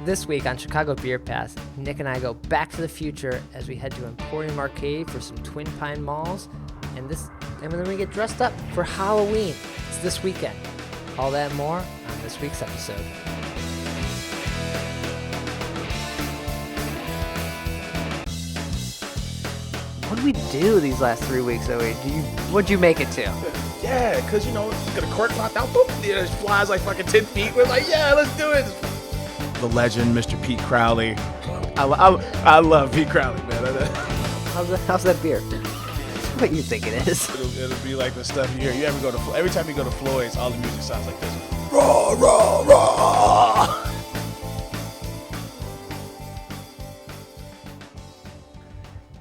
This week on Chicago Beer Pass, Nick and I go back to the future as we head to Emporium Arcade for some Twin Pine malls, and then we get dressed up for Halloween. It's this weekend. All that and more on this week's episode. What did we do these last 3 weeks, Zoe? What'd you make it to? Yeah, because, you get a cork popped out, boop, it flies like fucking 10 feet. We're like, yeah, let's do it. The legend, Mr. Pete Crowley. I love Pete Crowley, man. How's that beer? What you think it is? It'll be like the stuff you hear. Every time you go to Floyd's, all the music sounds like this. Raw, raw, raw.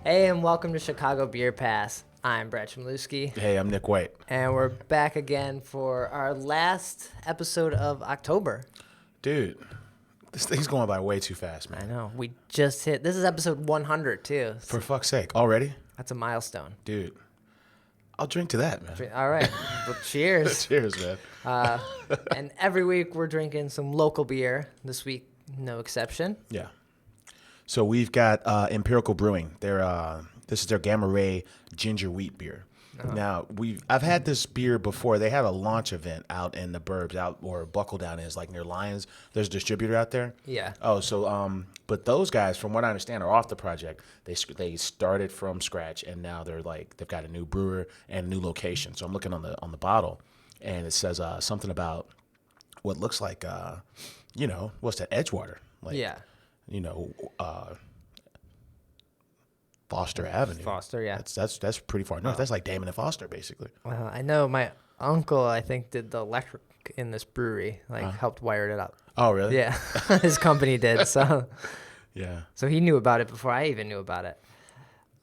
Hey, and welcome to Chicago Beer Pass. I'm Brad Chmielewski. Hey, I'm Nik White. And we're back again for our last episode of October. Dude, this thing's going by way too fast, man. I know. We just hit, this is episode 100 too. For fuck's sake, already? That's a milestone. Dude, I'll drink to that, man. All right. Well, cheers. Cheers, man. And every week we're drinking some local beer. This week, no exception. Yeah. So we've got Empirical Brewing. This is their Gamma Ray ginger wheat beer. Uh-huh. Now I've had this beer before. They had a launch event out in the burbs, out where Buckle Down is, like near Lions. There's a distributor out there. Yeah. Oh, so but those guys, from what I understand, are off the project. They started from scratch, and now they've got a new brewer and a new location. So I'm looking on the bottle, and it says something about what looks like what's that, Edgewater? Like, yeah. Foster Avenue. Foster, yeah. That's pretty far north. That's like Damon and Foster, basically. I know my uncle, I think, did the electric in this brewery, helped wire it up. Oh, really? Yeah, his company did. So yeah. So he knew about it before I even knew about it.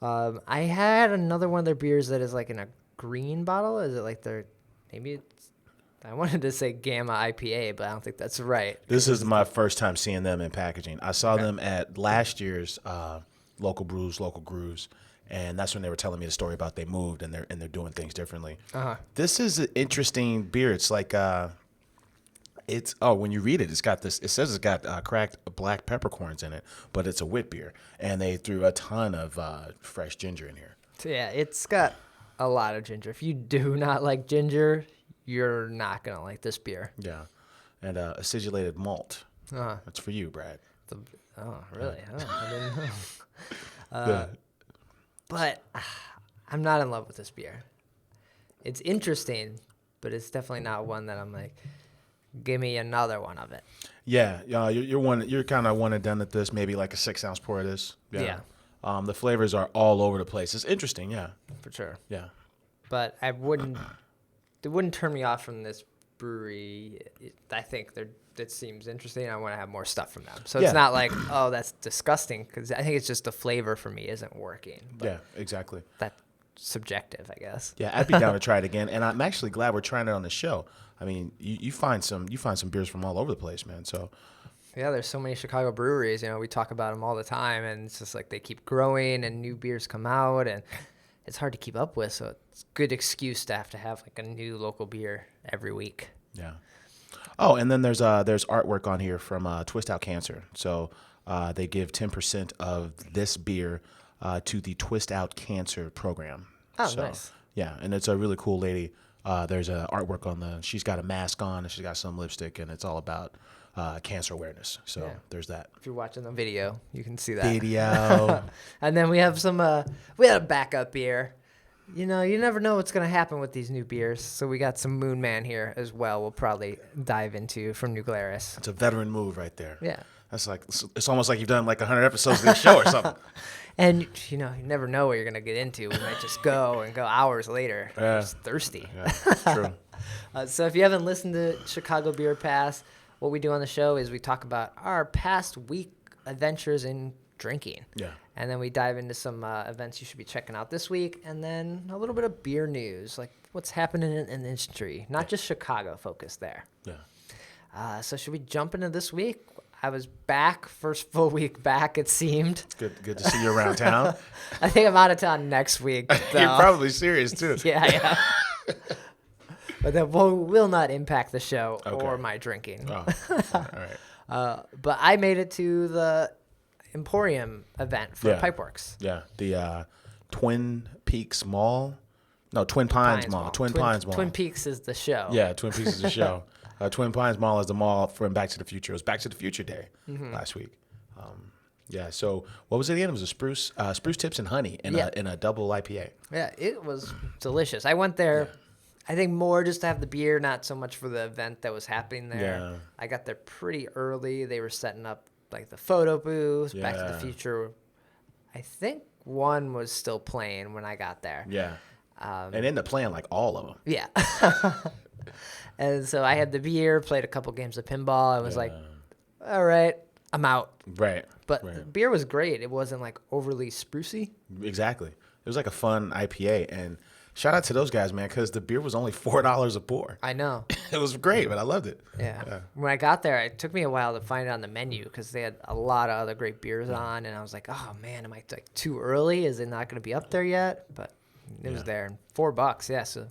I had another one of their beers that is like in a green bottle. Is it like I wanted to say Gamma IPA, but I don't think that's right. This is my first time seeing them in packaging. I saw them at last year's Local Brews, Local Grooves, and that's when they were telling me the story about they moved and they're doing things differently. Uh-huh. This is an interesting beer. It's like when you read it, it says it's got cracked black peppercorns in it, but it's a wit beer, and they threw a ton of fresh ginger in here. So yeah, it's got a lot of ginger. If you do not like ginger, you're not gonna like this beer. Yeah, and acidulated malt. That's for you, Brad. Oh, really? Oh, I didn't know. Yeah. But I'm not in love with this beer. It's interesting, but it's definitely not one that I'm like, give me another one of it. Yeah, you're kind of one and done at this. Maybe like a 6-ounce pour of this. Yeah. The flavors are all over the place. It's interesting, yeah. For sure. Yeah. But it wouldn't turn me off from this brewery. I think it seems interesting. I want to have more stuff from them. So it's not like, oh, that's disgusting, because I think it's just the flavor for me isn't working. But yeah, exactly. That's subjective, I guess. Yeah, I'd be down to try it again, and I'm actually glad we're trying it on the show. I mean, you find some beers from all over the place, man. So yeah, there's so many Chicago breweries. We talk about them all the time, and it's just like they keep growing and new beers come out, and it's hard to keep up with. So it's a good excuse to have like a new local beer every week. Yeah. Oh, and then there's artwork on here from Twist Out Cancer. So they give 10% of this beer to the Twist Out Cancer program. Oh, nice. Yeah, and it's a really cool lady. There's artwork she's got a mask on, and she's got some lipstick, and it's all about cancer awareness. So yeah. There's that. If you're watching the video, you can see that. Video. And then we have we had a backup beer. You never know what's going to happen with these new beers. So we got some Moon Man here as well. We'll probably dive into from New Glarus. It's a veteran move right there. Yeah. That's like, it's almost like you've done like 100 episodes of this show or something. And, you never know what you're going to get into. We might just go hours later. Yeah. Just thirsty. Yeah, true. So if you haven't listened to Chicago Beer Pass, what we do on the show is we talk about our past week adventures in drinking. Yeah. And then we dive into some events you should be checking out this week, and then a little bit of beer news, like what's happening in the industry, not just Chicago focused there. Yeah. So should we jump into this week? I was back, first full week back, it seemed. Good to see you around town. I think I'm out of town next week. You're probably serious, too. Yeah. But that will not impact the show or my drinking. Oh, all right. But I made it to the Emporium event for Pipeworks. Yeah, the Twin Peaks Mall. No, Twin Pines Mall. Twin Pines Mall. Twin Peaks is the show. Yeah, Twin Peaks is the show. Twin Pines Mall is the mall from Back to the Future. It was Back to the Future Day last week. Yeah. So what was it again? It was a spruce tips and honey in a double IPA. Yeah, it was delicious. I went there. I think more just to have the beer, not so much for the event that was happening there. Yeah. I got there pretty early. They were setting up like the photo booth, Back to the Yeah. Future. I think one was still playing when I got there. Yeah. And ended up playing like all of them. Yeah. And so I had the beer, played a couple games of pinball. I was like, all right, I'm out. Right. But the beer was great. It wasn't like overly sprucey. Exactly. It was like a fun IPA. And shout out to those guys, man, because the beer was only $4 a pour. I know. It was great, man. I loved it. Yeah. When I got there, it took me a while to find it on the menu because they had a lot of other great beers on. And I was like, oh, man, am I like too early? Is it not going to be up there yet? But it was there. And $4, yeah. So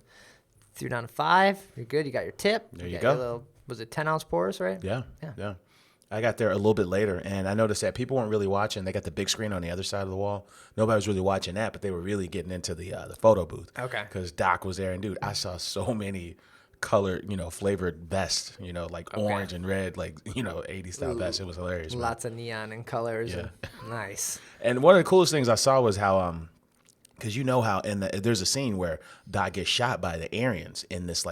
threw down to 5. You're good. You got your tip. There you got go. Your little, was it 10-ounce pours, right? Yeah. I got there a little bit later, and I noticed that people weren't really watching. They got the big screen on the other side of the wall. Nobody was really watching that, but they were really getting into the photo booth. Okay. Because Doc was there, and dude, I saw so many colored, flavored vests, like orange and red, like 80s style vests. It was hilarious. Man. Lots of neon and colors. Yeah. And nice. And one of the coolest things I saw was how because how there's a scene where Doc gets shot by the Aryans in this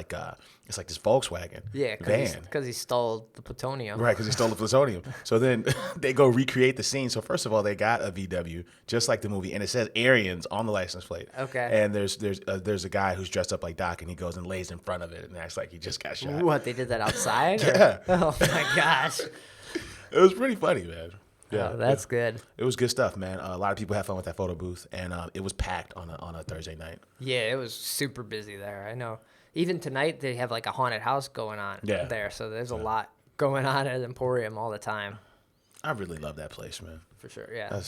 it's like this Volkswagen van. Because he stole the plutonium. Right, because he stole the plutonium. So then they go recreate the scene. So first of all, they got a VW, just like the movie, and it says Aryans on the license plate. Okay. And there's a guy who's dressed up like Doc, and he goes and lays in front of it and acts like he just got shot. What, they did that outside? Yeah. Oh, my gosh. It was pretty funny, man. Yeah, that's good. It was good stuff, man. A lot of people had fun with that photo booth, and it was packed on a Thursday night. Yeah, it was super busy there. I know. Even tonight, they have like a haunted house going on there. So there's a lot going on at Emporium all the time. I really love that place, man. For sure, yeah.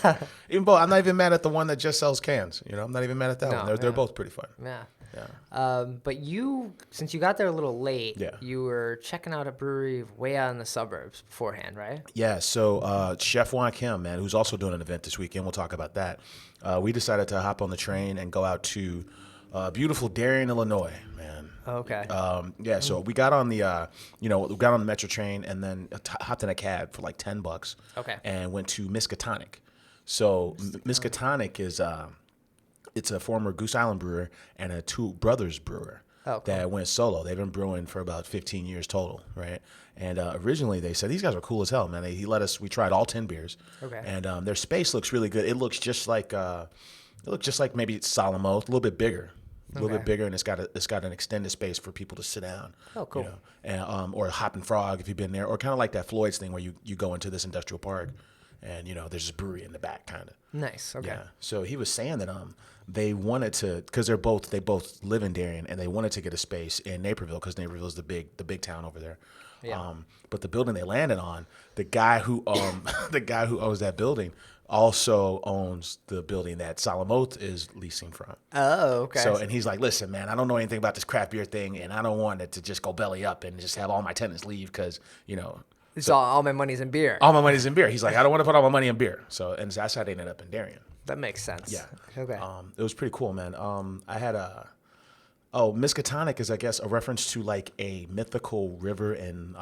I'm not even mad at the one that just sells cans. I'm not even mad at that one. They're both pretty fun. Yeah. Yeah. But since you got there a little late, Yeah. you were checking out a brewery way out in the suburbs beforehand, right? Yeah, so Chef Juan Kim, man, who's also doing an event this weekend, we'll talk about that. We decided to hop on the train and go out to beautiful Darien, Illinois, man. Okay. So we got on the, we got on the Metro train and then hopped in a cab for like $10. Okay. And went to Miskatonic. So Miskatonic is, it's a former Goose Island brewer and a Two Brothers brewer. Oh, cool. That went solo. They've been brewing for about 15 years total, right? And originally they said these guys are cool as hell, man. We tried all 10 beers. Okay. And their space looks really good. It looks just like maybe Solomon, a little bit bigger. A little bit bigger, and it's got an extended space for people to sit down. Oh, cool. And or Hoppin' Frog if you've been there, or kind of like that Floyd's thing where you go into this industrial park, and there's this brewery in the back, kind of. Nice. Okay. Yeah. So he was saying that they wanted to, because they both live in Darien, and they wanted to get a space in Naperville because Naperville is the big town over there. Yeah. But the building they landed on, the guy who owns that building also owns the building that Salamoth is leasing from. Oh, okay. So, and he's like, listen, man, I don't know anything about this craft beer thing, and I don't want it to just go belly up and just have all my tenants leave because, It's all my money's in beer. all my money's in beer. He's like, I don't want to put all my money in beer. So, and that's how they ended up in Darien. That makes sense. Yeah. Okay. It was pretty cool, man. I had Miskatonic is, I guess, a reference to like a mythical river in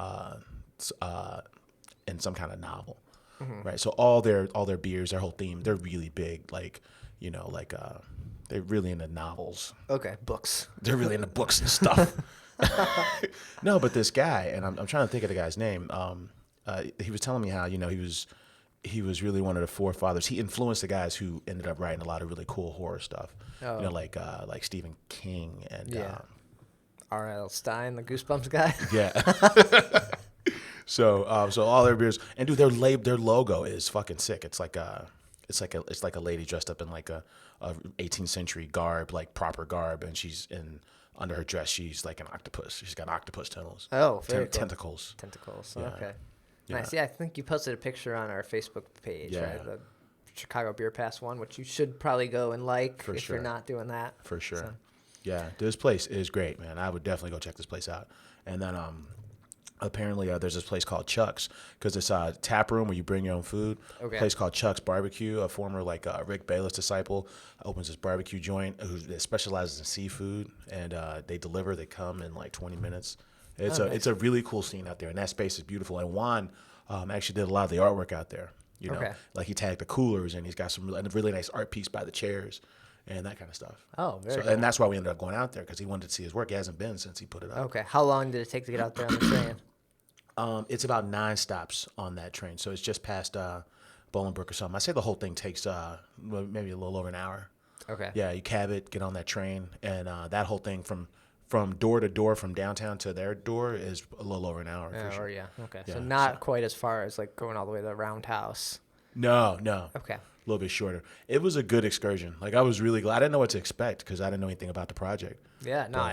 some kind of novel. Mm-hmm. Right. So all their beers, their whole theme, they're really big, like, they're really into novels. Okay. Books. They're really into books and stuff. No, but this guy, and I'm trying to think of the guy's name. He was telling me how, he was really one of the forefathers. He influenced the guys who ended up writing a lot of really cool horror stuff. Oh. Like Stephen King and R.L. Stein, the Goosebumps guy. Yeah. So all their beers, and dude, their logo is fucking sick. It's like a lady dressed up in like a 18th century garb, like proper garb, and under her dress she's like an octopus. She's got octopus tunnels. Oh, very cool. Tentacles. Yeah. Okay. Yeah. Nice. Yeah, I think you posted a picture on our Facebook page, right? The Chicago Beer Pass one, which you should probably go and like if you're not doing that. For sure. So. Yeah, this place is great, man. I would definitely go check this place out. And then Apparently, there's this place called Chuck's because it's a tap room where you bring your own food. Okay. A place called Chuck's Barbecue. A former Rick Bayless disciple opens this barbecue joint that specializes in seafood, and they deliver. They come in like 20 minutes. It's nice. it's a really cool scene out there, and that space is beautiful. And Juan actually did a lot of the artwork out there. You know, Okay. like he tagged the coolers, and he's got a really nice art piece by the chairs. And that kind of stuff. Oh, very cool. And that's why we ended up going out there because he wanted to see his work. He hasn't been since he put it up. Okay. How long did it take to get out there on the train? It's about 9 stops on that train, so it's just past Bolingbrook or something. I say the whole thing takes maybe a little over an hour. Okay. Yeah, you cab it, get on that train, and that whole thing from door to door, from downtown to their door, is a little over an hour. For sure. Okay. Yeah, So not quite as far as like going all the way to the Roundhouse. No. Okay. A little bit shorter. It was a good excursion. Like, I was really glad. I didn't know what to expect because I didn't know anything about the project. Yeah. No, I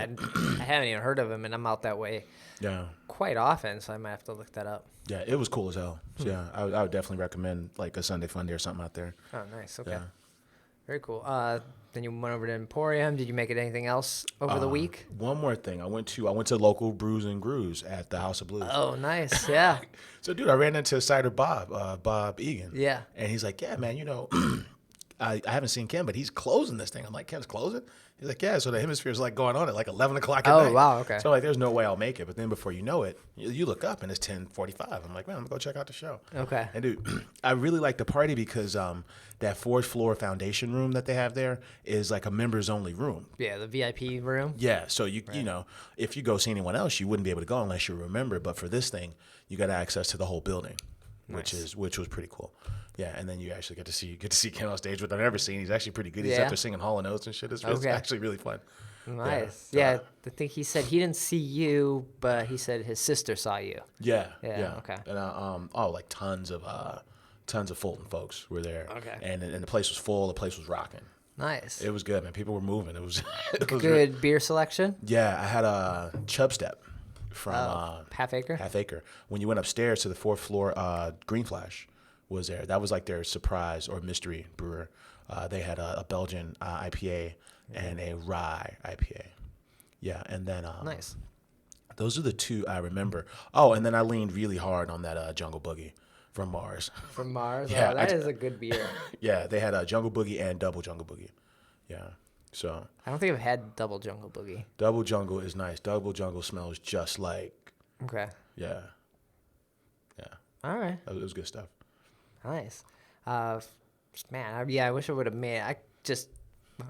haven't even heard of him, and I'm out that way Yeah. quite often, so I might have to look that up. Yeah, it was cool as hell. So, yeah, I would definitely recommend like a Sunday Fun Day or something out there. Oh, nice. Okay. Yeah. Very cool. Then you went over to Emporium. Did you make it anything else over the week? One more thing. I went to local Brews and Grooves at the House of Blues. Oh, nice. Yeah. So, dude, I ran into Cider Bob Egan. Yeah. And he's like, yeah, man, I haven't seen Ken, but he's closing this thing. I'm like, Ken's closing? He's like, yeah. So the hemisphere's like going on at like 11 o'clock at night. Oh, wow. Okay. So like, there's no way I'll make it. But then before you know it, you look up and it's 10:45. I'm like, man, I'm gonna go check out the show. Okay. And dude, I really like the party because that 4th floor foundation room that they have there is like a members only room. Yeah, the VIP room. Yeah. So you know, if you go see anyone else, you wouldn't be able to go unless you're a member. But for this thing, you got access to the whole building. Nice. Which was pretty cool. Yeah, and then you actually get to see Ken on stage, which I've never seen. He's actually pretty good. He's Yeah. up there singing Hall & Oates and shit. It's actually really fun. Nice. Yeah. Yeah, I think he said he didn't see you, but he said his sister saw you. Yeah. Okay. And like tons of Fulton folks were there. Okay. And the place was full. The place was rocking. Nice. It was good, man. People were moving. It was Good beer selection. Yeah, I had a Chub Step from Half Acre. Half Acre. When you went upstairs to the 4th floor, Green Flash was there. That was like their surprise or mystery brewer. They had a Belgian IPA and a rye IPA. Yeah, and then Nice. those are the two I remember. Oh, and then I leaned really hard on that Jungle Boogie from Mars. From Mars. Yeah, Oh, that is a good beer. Yeah, they had a Jungle Boogie and Double Jungle Boogie. Yeah, so I don't think I've had Double Jungle Boogie. Double Jungle is nice. Double Jungle smells just like, Okay. yeah. All right. It was good stuff. Nice. Man, I wish I would have made.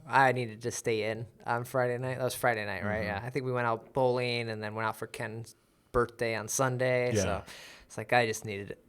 I needed to stay in on Friday night. That was Friday night, right? Yeah. I think we went out bowling and then went out for Ken's birthday on Sunday. Yeah. So it's like I just needed it.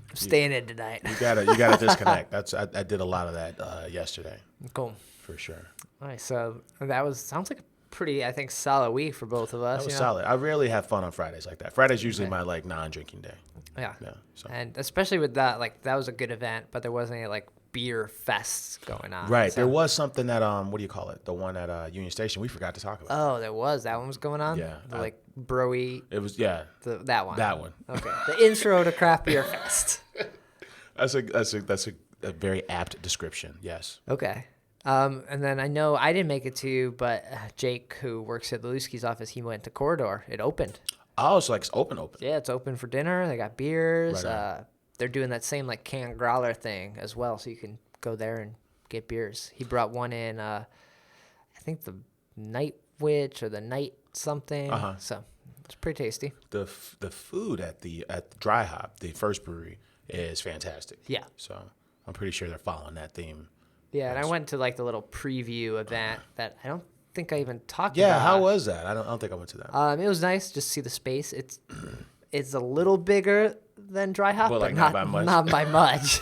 I'm staying in tonight. You gotta disconnect. I did a lot of that yesterday Cool. for sure. Nice. So that sounds like a pretty, I think, solid week for both of us. That was solid. I rarely have fun on Fridays like that. Friday's usually Okay. my non-drinking day. Yeah. Yeah. So. And especially with that, that was a good event, but there wasn't any beer fests going on. Right. So- There was something that what do you call it? The one at Union Station. We forgot to talk about. Oh, there was. That one was going on? Yeah, The brewery, It was that one. that one. Okay. The intro to Craft Beer Fest. That's a very apt description. Yes. Okay. And then I know I didn't make it to, but Jake, who works at the Lusky's office, he went to Corridor. It opened. Oh, so it's open. Yeah, it's open for dinner. They got beers. Right on. They're doing that same canned growler thing as well, so you can go there and get beers. He brought one in, I think the Night Witch or the Night something. Uh-huh. So it's pretty tasty. The food at the Dry Hop, the first brewery, is fantastic. Yeah. So I'm pretty sure they're following that theme. Yeah, and I went to the little preview event that I don't think I even talked Yeah. about. How was that? I don't think I went to that. It was nice just to see the space. It's a little bigger than Dry Hop, Well, but not by much. Not by much.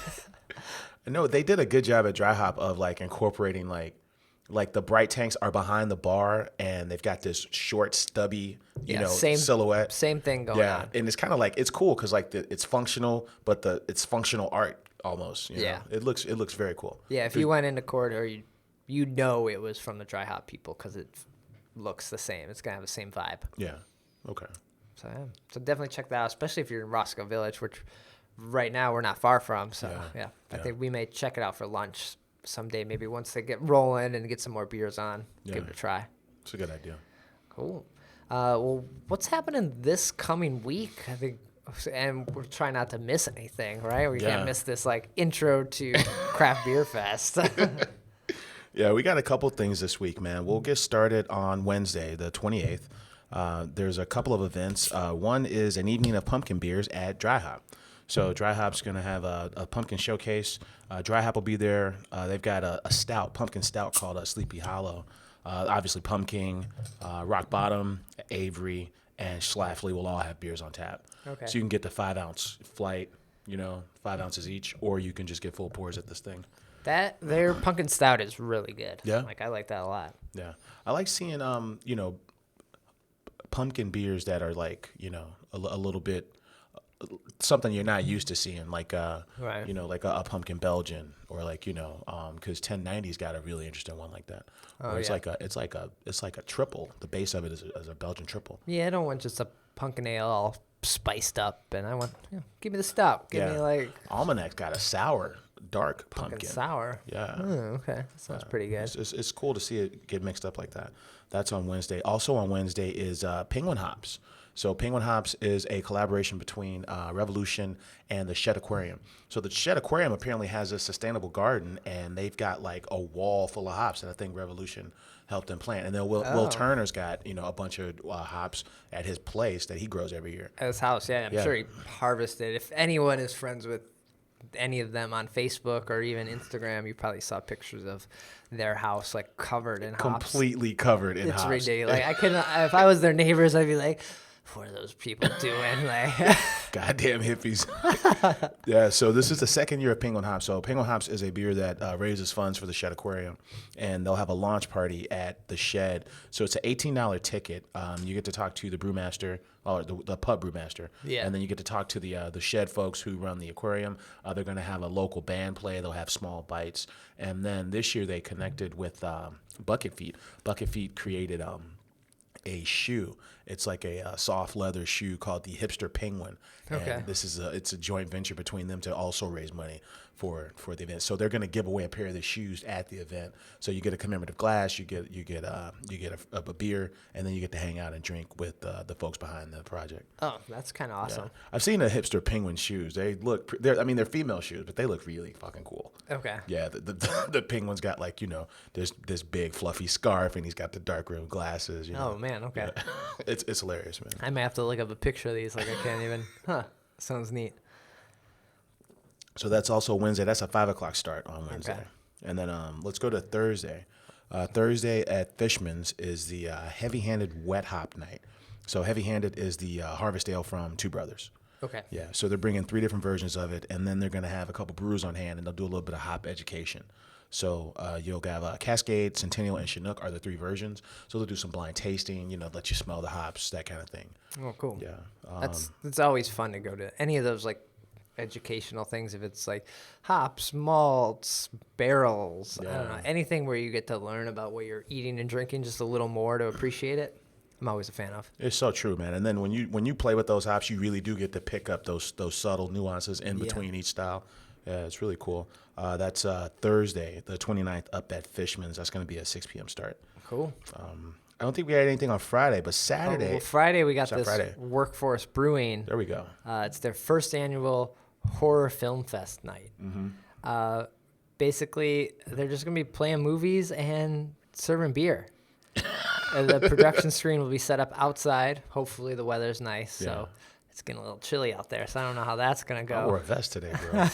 No, they did a good job at Dry Hop of incorporating like the bright tanks are behind the bar and they've got this short stubby silhouette. Same thing going Yeah, on. and it's kind of it's cool because it's functional, but it's functional art almost. You know? Yeah. It looks very cool. Yeah, if you went into Corridor, you know it was from the Dry Hop people because it looks the same. It's gonna have the same vibe. Yeah. Okay. So yeah, so definitely check that out, especially if you're in Roscoe Village, which right now we're not far from. So yeah, I think we may check it out for lunch someday. Maybe once they get rolling and get some more beers on, give it a try. It's a good idea. Cool. Well, what's happening this coming week? I think, and we're trying not to miss anything, right? We can't miss this like intro to Craft Beer Fest. Yeah, we got a couple things this week, man. We'll get started on Wednesday, the 28th. There's a couple of events. One is an evening of pumpkin beers at Dry Hop. So Dry Hop's going to have a pumpkin showcase. Dry Hop will be there. They've got a stout, pumpkin stout called Sleepy Hollow. Obviously, Pumpkin, Rock Bottom, Avery, and Schlafly will all have beers on tap. Okay. So you can get the 5-ounce flight, 5 ounces each, or you can just get full pours at this thing. Their pumpkin stout is really good. Yeah. Like, I like that a lot. Yeah. I like seeing, pumpkin beers that are like, a little bit something you're not used to seeing, like Right. like a pumpkin Belgian, or like because 1090's got a really interesting one like that. Oh, Where it's yeah. it's like a triple. The base of it is a Belgian triple. Yeah, I don't want just a pumpkin ale all spiced up, and I want, give me the stout. Give me like Almanac's got a sour dark pumpkin sour. Yeah. Oh, okay. That sounds pretty good. It's cool to see it get mixed up like that. That's on Wednesday. Also on Wednesday is Penguin Hops. So Penguin Hops is a collaboration between Revolution and the Shed Aquarium. So the Shed Aquarium apparently has a sustainable garden, and they've got like a wall full of hops that I think Revolution helped them plant. And then Will Turner's got a bunch of hops at his place that he grows every year. At his house, yeah. I'm sure he harvested. If anyone is friends with any of them on Facebook or even Instagram, you probably saw pictures of their house like covered in hops. Completely covered in hops. It's ridiculous. Like, I couldn't. If I was their neighbors, I'd be like, "What are those people doing?" Like, goddamn hippies. Yeah. So this is the second year of Penguin Hops. So Penguin Hops is a beer that raises funds for the Shed Aquarium, and they'll have a launch party at the Shed. So it's an $18 ticket. You get to talk to the brewmaster, or the pub brewmaster. Yeah. And then you get to talk to the Shed folks who run the aquarium. They're going to have a local band play. They'll have small bites. And then this year they connected with Bucket Feet. Bucket Feet created a shoe. It's like a soft leather shoe called the Hipster Penguin. Okay. And it's a joint venture between them to also raise money for the event. So they're going to give away a pair of the shoes at the event. So you get a commemorative glass, you get a beer, and then you get to hang out and drink with the folks behind the project. oh, that's kind of awesome. Yeah. I've seen the Hipster Penguin shoes. They're female shoes, but they look really fucking cool. Okay. Yeah, the penguin's got like this big fluffy scarf, and he's got the dark rimmed glasses. Oh man. Okay. Yeah. It's hilarious, man. I might have to look up a picture of these. Like, I can't even. Sounds neat. So that's also Wednesday. That's a 5:00 start on Wednesday. Okay. And then let's go to Thursday. Thursday at Fishman's is the heavy-handed wet hop night. So heavy-handed is the harvest ale from Two Brothers. Okay. Yeah, so they're bringing 3 different versions of it, and then they're going to have a couple brewers on hand, and they'll do a little bit of hop education. So you'll have Cascade, Centennial, and Chinook are the 3 versions. So they'll do some blind tasting, let you smell the hops, that kind of thing. Oh, cool. Yeah. It's always fun to go to any of those like educational things. If it's like hops, malts, barrels, I don't know, anything where you get to learn about what you're eating and drinking just a little more to appreciate it, I'm always a fan of. It's so true, man. And then when you play with those hops, you really do get to pick up those subtle nuances in between each style. Yeah, it's really cool. That's Thursday, the 29th, up at Fishman's. That's going to be a 6 p.m. start. Cool. I don't think we had anything on Friday, but Saturday. Well, Friday we got this Friday. Workforce Brewing. There we go. It's their first annual horror film fest night. Mm-hmm. Basically, they're just going to be playing movies and serving beer. The production screen will be set up outside. Hopefully the weather's nice, so it's getting a little chilly out there, so I don't know how that's going to go. I wore a vest today, bro.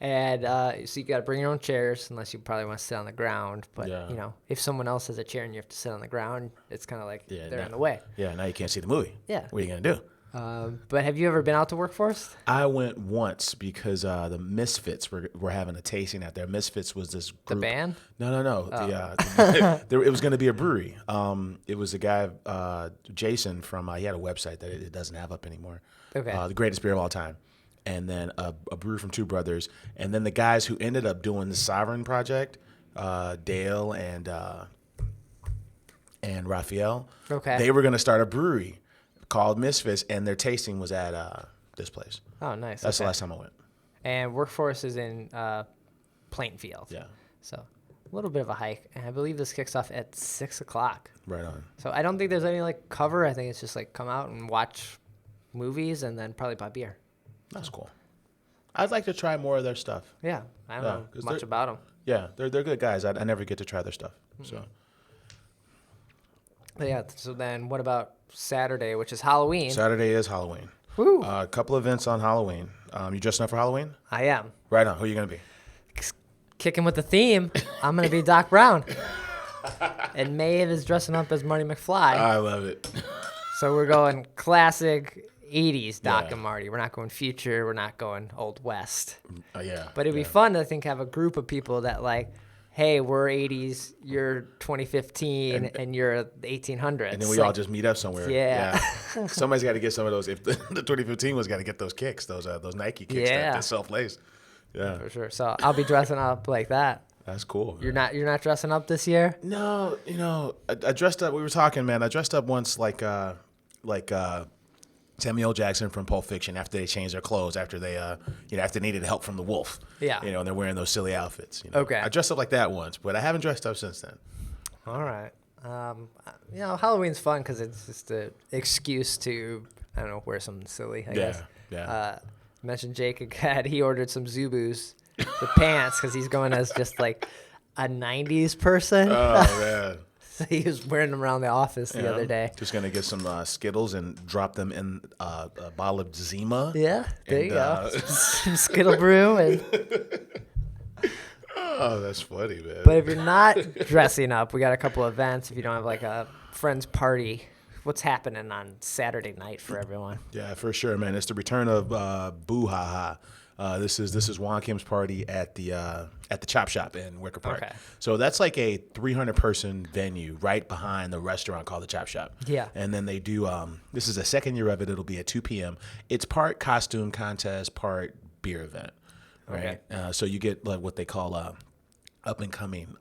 And so you got to bring your own chairs, unless you probably want to sit on the ground. But, if someone else has a chair and you have to sit on the ground, it's kind of like they're in the way. Yeah, now you can't see the movie. Yeah. What are you going to do? But have you ever been out to Workforce? I went once because the Misfits were having a tasting out there. Misfits was this group. The band? No. Oh. It was going to be a brewery. It was a guy, Jason, from, he had a website that it doesn't have up anymore. Okay. The greatest beer of all time. And then a brewer from Two Brothers. And then the guys who ended up doing the Sovereign Project, Dale and Raphael, they were going to start a brewery called Misfits, and their tasting was at this place. Oh, nice. That's the last time I went. And Workforce is in Plainfield. Yeah. So little bit of a hike, and I believe this kicks off at 6 o'clock. Right on. So I don't think there's any like cover. I think it's just like come out and watch movies and then probably buy beer. That's cool. I'd like to try more of their stuff. Yeah, I don't know much about them. Yeah, they're good guys. I never get to try their stuff. So. But yeah. So then, what about Saturday, which is Halloween? Saturday is Halloween. Woo! A couple events on Halloween. You dressing up for Halloween? I am. Right on. Who are you gonna be? Kicking with the theme. I'm gonna be Doc Brown. And Maeve is dressing up as Marty McFly. I love it. So we're going classic 80s Doc and Marty. We're not going future. We're not going Old West. Yeah. But it'd be fun to, I think, have a group of people that like, hey, we're 80s, you're 2015, and you're the 1800s. And then we all just meet up somewhere. Yeah. Somebody's got to get some of those. If the 2015 one's got to get those kicks, those Nike kicks that self-lace. Yeah. For sure. So I'll be dressing up like that. That's cool. You're not dressing up this year? No, I dressed up. We were talking, man. I dressed up once like Samuel Jackson from Pulp Fiction after they changed their clothes, after they after they needed help from the wolf. Yeah. And they're wearing those silly outfits. Okay. I dressed up like that once, but I haven't dressed up since then. All right. Halloween's fun because it's just an excuse to, I don't know, wear something silly, I guess. Yeah. Mentioned Jake again. He ordered some Zubus, the pants, because he's going as just like a 90s person. Oh, man. So he was wearing them around the office the other day. Just going to get some Skittles and drop them in a bottle of Zima. Yeah, there you go. Some Skittle Brew. And... Oh, that's funny, man. But if you're not dressing up, we got a couple events. If you don't have like a friend's party, what's happening on Saturday night for everyone? Yeah, for sure, man. It's the return of Boo Ha Ha. This is Juan Kim's party at the Chop Shop in Wicker Park. Okay. So that's like a 300-person venue right behind the restaurant called the Chop Shop. Yeah. And then they do. This is the second year of it. It'll be at 2 p.m. It's part costume contest, part beer event. Right. Okay. So you get like what they call up and coming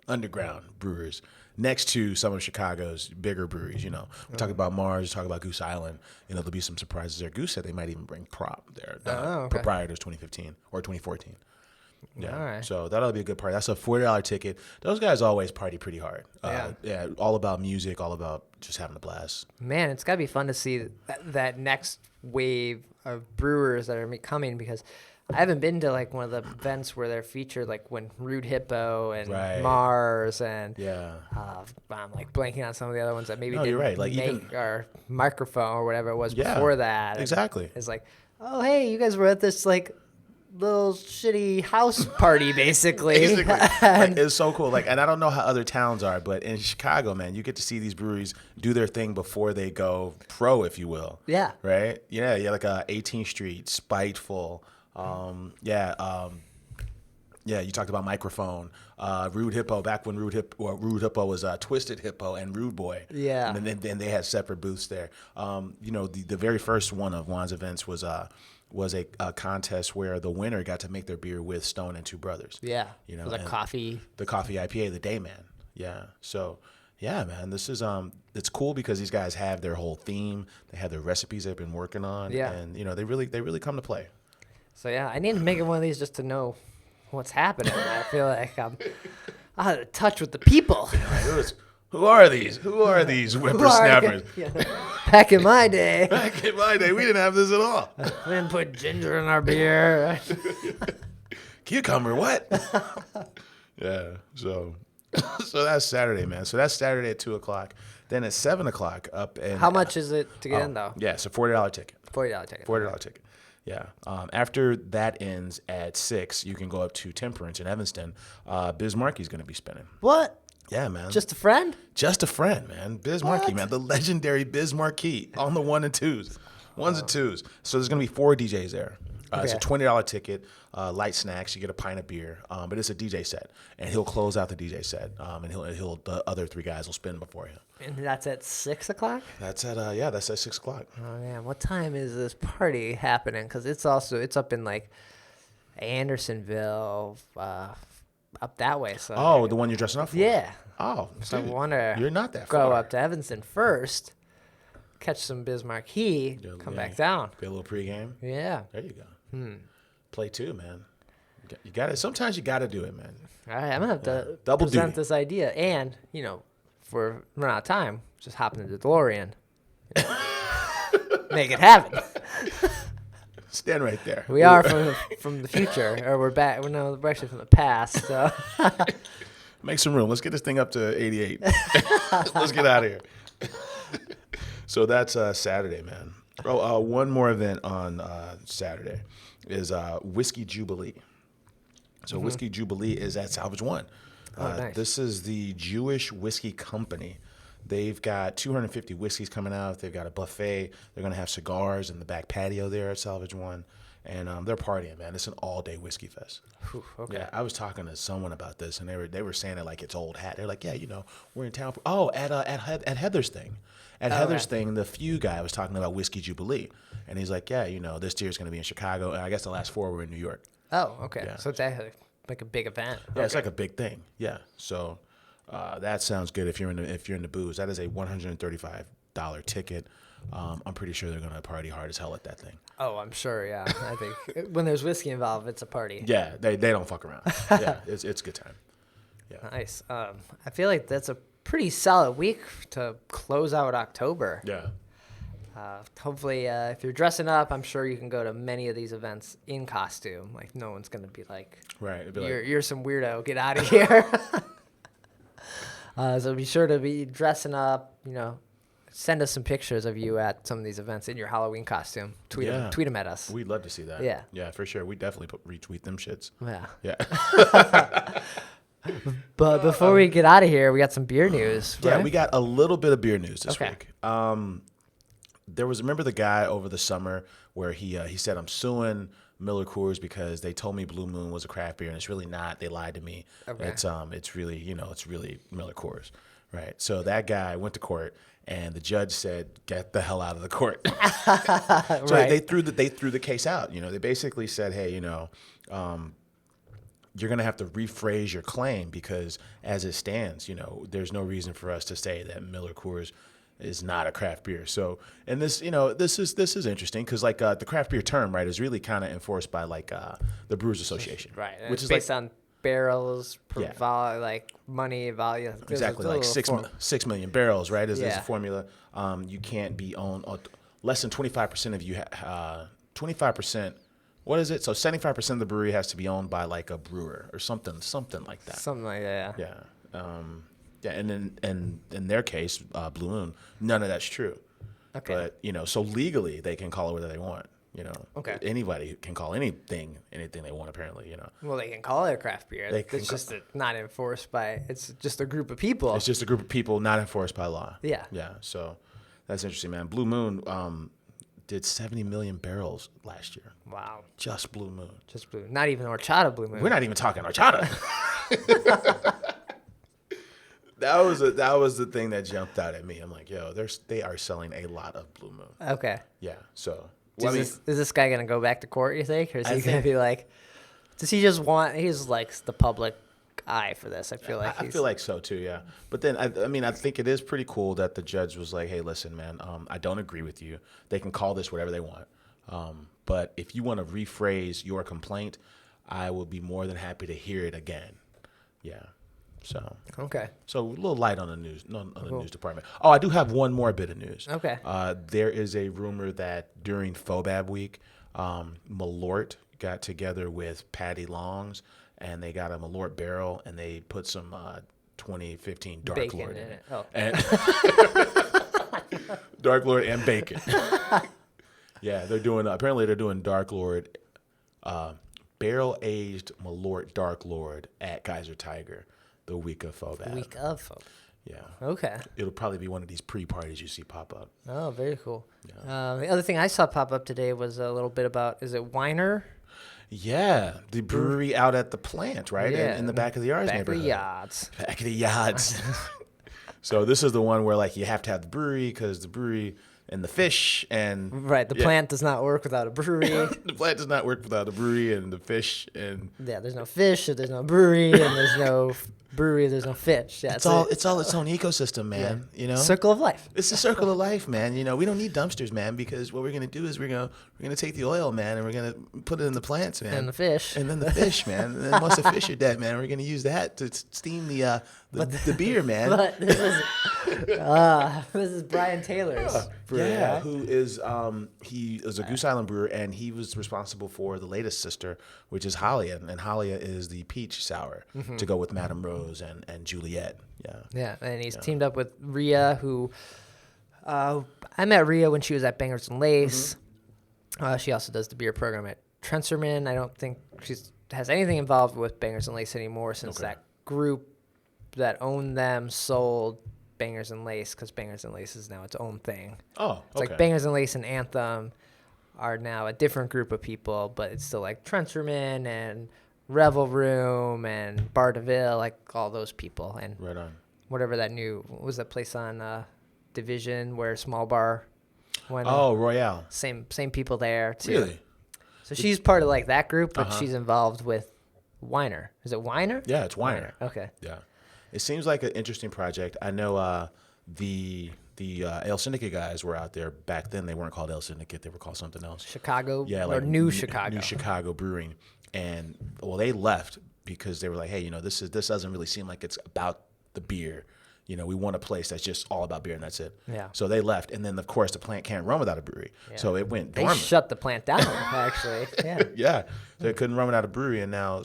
underground brewers next to some of Chicago's bigger breweries. We talk about Mars, talk about Goose Island. There'll be some surprises there. Goose said they might even bring Prop there. Proprietors 2015 or 2014. Yeah. All right. So that'll be a good party. That's a $40 ticket. Those guys always party pretty hard. Yeah. All about music, all about just having a blast. Man, it's got to be fun to see that next wave of brewers that are coming, because I haven't been to like one of the events where they're featured, like when Rude Hippo and Mars and I'm like blanking on some of the other ones that maybe didn't make our microphone or whatever it was before that. Exactly. It's like, oh hey, you guys were at this like little shitty house party basically. Like, it's so cool. Like, and I don't know how other towns are, but in Chicago, man, you get to see these breweries do their thing before they go pro, if you will. Yeah. Right. Yeah. Yeah. Like 18th Street, Spiteful. You talked about microphone, Rude Hippo, back when Rude Hippo was Twisted Hippo and Rude Boy. Yeah. And then they had separate booths there. The very first one of Juan's events was a contest where the winner got to make their beer with Stone and Two Brothers. Yeah. The coffee IPA, the Dayman. Yeah. So yeah, man, this is it's cool because these guys have their whole theme. They have their recipes they've been working on. Yeah. And they really come to play. So yeah, I need to make it one of these just to know what's happening. I feel like I'm out of touch with the people. Who are these? Who are these whippersnappers? Back in my day, we didn't have this at all. We didn't put ginger in our beer. Cucumber, what? Yeah. So that's Saturday, man. So that's Saturday at 2:00. Then at 7:00 up and how much is it to get in though? Yeah, it's a $40 ticket. $40 ticket. Yeah. After that ends at 6, you can go up to Temperance in Evanston. Biz Markie's going to be spinning. What? Yeah, man. Just a friend? Just a friend, man. Biz Markie, man. The legendary Biz Markie on the 1 and 2s. 1s and 2s. So there's going to be 4 DJs there. It's a $20 ticket, light snacks. You get a pint of beer, but it's a DJ set, and he'll close out the DJ set, and the other 3 guys will spin before him. And that's at 6:00. That's at 6:00. Oh man, what time is this party happening? Because it's up in like Andersonville, up that way. So the one you're dressing up for? Yeah. Oh, so dude, I want to you're not that go far. up to Evanston first, catch some Biz Markie, come back down. Get a little pregame. Yeah. There you go. Play 2, man. You got to. Sometimes you got to do it, man. All right, I'm gonna have to Double present duty. this idea, and if we're running out of time, just hop into the DeLorean, make it happen. Stand right there. We are from the future, or we're back. No, we're actually from the past. So Make some room. Let's get this thing up to 88. Let's get out of here. So that's Saturday, man. Oh, one more event on Saturday is Whiskey Jubilee. So Whiskey Jubilee is at Salvage One. Nice. This is the Jewish whiskey company. They've got 250 whiskeys coming out. They've got a buffet. They're going to have cigars in the back patio there at Salvage One. And they're partying, man. It's an all-day whiskey fest. Whew, okay. Yeah, I was talking to someone about this, and they were saying it like it's old hat. They're like, yeah, we're in town. Oh, at Heather's thing. At Heather's thing, the few guy was talking about Whiskey Jubilee. And he's like, yeah, this year's going to be in Chicago. And I guess the last 4 were in New York. Oh, okay. Yeah. So it's actually like a big event. Yeah, It's like a big thing. Yeah. So that sounds good if you're in the booze. That is a $135 ticket. I'm pretty sure they're going to party hard as hell at that thing. Oh, I'm sure, yeah. I think when there's whiskey involved, it's a party. Yeah, they don't fuck around. Yeah, it's a good time. Yeah. Nice. I feel like that's a pretty solid week to close out October. Yeah. Hopefully, if you're dressing up, I'm sure you can go to many of these events in costume. Like, no one's going to be like, Right. It'd be you're some weirdo, get out of here. So be sure to be dressing up, send us some pictures of you at some of these events in your Halloween costume. Tweet them at us. We'd love to see that. Yeah. Yeah, for sure. We definitely retweet them shits. Yeah. Yeah. But before we get out of here, we got some beer news. Yeah, right? we got a little bit of beer news this Okay. week. Remember the guy over the summer where he said, I'm suing Miller Coors because they told me Blue Moon was a craft beer, and it's really not. They lied to me. Okay. It's really, it's really Miller Coors. Right. So that guy went to court, and the judge said, "Get the hell out of the court." So Right. they threw the case out. They basically said, "Hey, you're going to have to rephrase your claim because, as it stands, there's no reason for us to say that Miller Coors is not a craft beer." So, and this is interesting because the craft beer term, right, is really kind of enforced by the Brewers Association, Right. And Which it's is based on barrels per Yeah. money value. exactly like 6 million barrels, right? Is Yeah. a formula. You can't be on less than 25% of you. 25%. What is it? So 75% of the brewery has to be owned by a brewer or something like that. Something like that. Yeah. Yeah, and in their case, Blue Moon, none of that's true. Okay. But so legally they can call it whatever they want. Okay. Anybody can call anything they want. Apparently, Well, they can call it a craft beer. They can It's just not enforced by. It's just a group of people. It's just a group of people not enforced by law. Yeah. Yeah. So that's interesting, man. Blue Moon did 70 million barrels last year. Wow. Just Blue Moon. Just blue. Not even horchata Blue Moon. We're not even talking horchata. That was the thing that jumped out at me. I'm like, yo, they are selling a lot of Blue Moon. Okay. Yeah. So Is this guy gonna go back to court? You think, or is I he gonna think- be like? Does he just want? He's like the public eye for this. I feel like. I feel like so too, yeah. But then I think it is pretty cool that the judge was like, "Hey, listen, man, I don't agree with you. They can call this whatever they want, but if you want to rephrase your complaint, I will be more than happy to hear it again." Yeah. Okay. So a little light on the news, news department. Oh, I do have one more bit of news. Okay. There is a rumor that during FOBAB week, Malort got together with Patty Long's, and they got a Malort barrel, and they put some 2015 Dark Bacon Lord in in it. it. Oh. And Dark Lord and bacon. Yeah, apparently they're doing Dark Lord, barrel aged Malort Dark Lord at Geyser Tiger the week of FOBAB. Week of. Yeah. Okay. It'll probably be one of these pre-parties you see pop up. Oh, very cool. Yeah. The other thing I saw pop up today was a little bit about. Is it Weiner? Yeah, the brewery out at the plant, right? Yeah. In the back of the yards Back of the neighborhood. yachts. Back of the yards. So this is the one where you have to have the brewery because the brewery and the fish and Right. The plant does not work without a brewery. the plant does not work without the brewery and the fish and Yeah. There's no fish. There's no brewery, and there's no brewery, there's no fish. Yeah, it's all its own ecosystem, man. Yeah. You know, circle of life. It's a circle of life, man. You know, we don't need dumpsters, man, because what we're gonna do is we're gonna take the oil, man, and we're gonna put it in the plants, man, And the fish. and then the fish, man. And then once the fish are dead, man, we're gonna use that to steam the beer, man. But this is Brian Taylor's brewery, Yeah, right? who is he is a Goose Island brewer, and he was responsible for the latest sister, which is Halia, and Halia is the peach sour to go with Madame Rose and Juliet. Yeah. Yeah, and he's teamed up with Rhea, who I met Rhea when she was at Bangers and Lace. She also does the beer program at Trenserman. I don't think she has anything involved with Bangers and Lace anymore since that group that owned them sold Bangers and Lace, because Bangers and Lace is now its own thing. Oh, It's like Bangers and Lace and Anthem are now a different group of people, but it's still like Trenserman and Revel Room and Bar DeVille, like all those people. And Right on. whatever that new, what was that place on Division where Small Bar went? Oh, Royale. Same people there too. Really? So she's part of like that group, but she's involved with Weiner. Is it Weiner? Yeah, it's Weiner. Okay. Yeah. It seems like an interesting project. I know the Ale Syndicate guys were out there back then. They weren't called Ale Syndicate. They were called something else. Chicago, Yeah, or like New Chicago. New Chicago Brewing. And well, they left because they were like, hey, you know, this doesn't really seem like it's about the beer. You know, we want a place that's just all about beer and that's it. Yeah. So they left, and then of course the plant can't run without a brewery. Yeah. So it went They dormant. shut the plant down, actually. Yeah. Yeah. So it couldn't run without a brewery, and now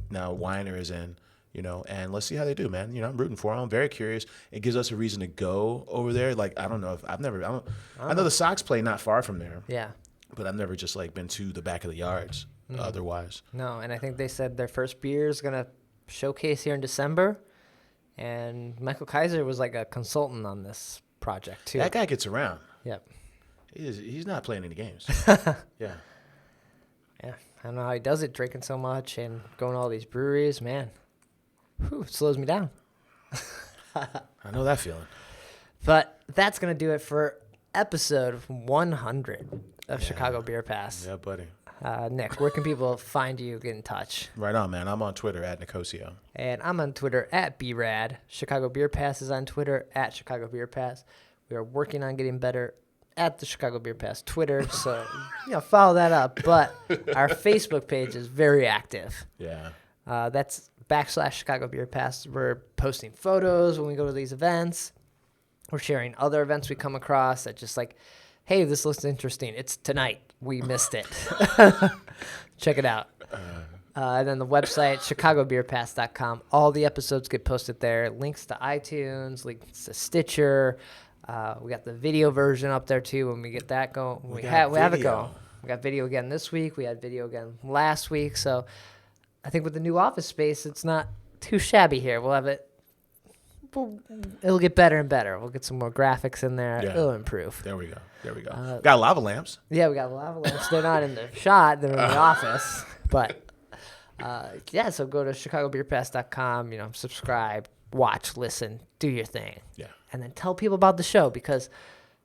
now Weiner is in. You know, and let's see how they do, man. You know, I'm rooting for them. I'm very curious. It gives us a reason to go over there. Like, I don't know if I know the Sox play not far from there. Yeah. But I've never just like been to the back of the yards otherwise. No, and I think they said their first beer is going to showcase here in December. And Michael Kaiser was like a consultant on this project, too. That guy gets around. Yep. He's not playing any games. Yeah. Yeah. I don't know how he does it, drinking so much and going to all these breweries. Man, it slows me down. I know that feeling. But that's going to do it for episode 100 of Chicago Beer Pass. Yeah, buddy. Nik, where can people find you, get in touch? Right on, man. I'm on Twitter at Nicosio. And I'm on Twitter at BRAD. Chicago Beer Pass is on Twitter at Chicago Beer Pass. We are working on getting better at the Chicago Beer Pass Twitter, so follow that up. But our Facebook page is very active. Yeah. That's /Chicago Beer Pass. We're posting photos when we go to these events. We're sharing other events we come across that just like, hey, this looks interesting. It's tonight. We missed it. Check it out. And then the website, chicagobeerpass.com. All the episodes get posted there. Links to iTunes, links to Stitcher. We got the video version up there, too, when we get that going. We have it going. We got video again this week. We had video again last week. So I think with the new office space, it's not too shabby here. We'll have it. It'll get better and better. We'll get some more graphics in there. Yeah. It'll improve. There we go. Got lava lamps. Yeah, we got lava lamps. They're not in the shot. They're in the office. But, so go to chicagobeerpass.com, subscribe, watch, listen, do your thing. Yeah. And then tell people about the show because,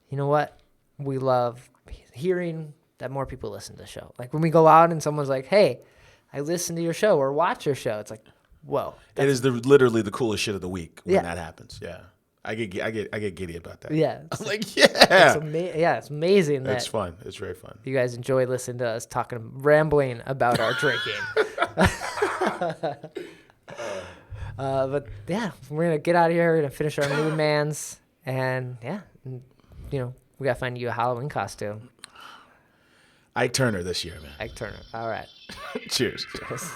you know what? We love hearing that more people listen to the show. Like when we go out and someone's like, hey, I listened to your show or watch your show. It's like, whoa. It is literally the coolest shit of the week when that happens. Yeah. I get giddy about that. Yeah. I'm like, yeah. It's amazing that it's fun. It's very fun. you guys enjoy listening to us rambling about our drinking. But yeah, we're gonna get out of here. We're gonna finish our Moon Mans, and we gotta find you a Halloween costume. Ike Turner this year, man. Ike Turner. All right. Cheers. Cheers.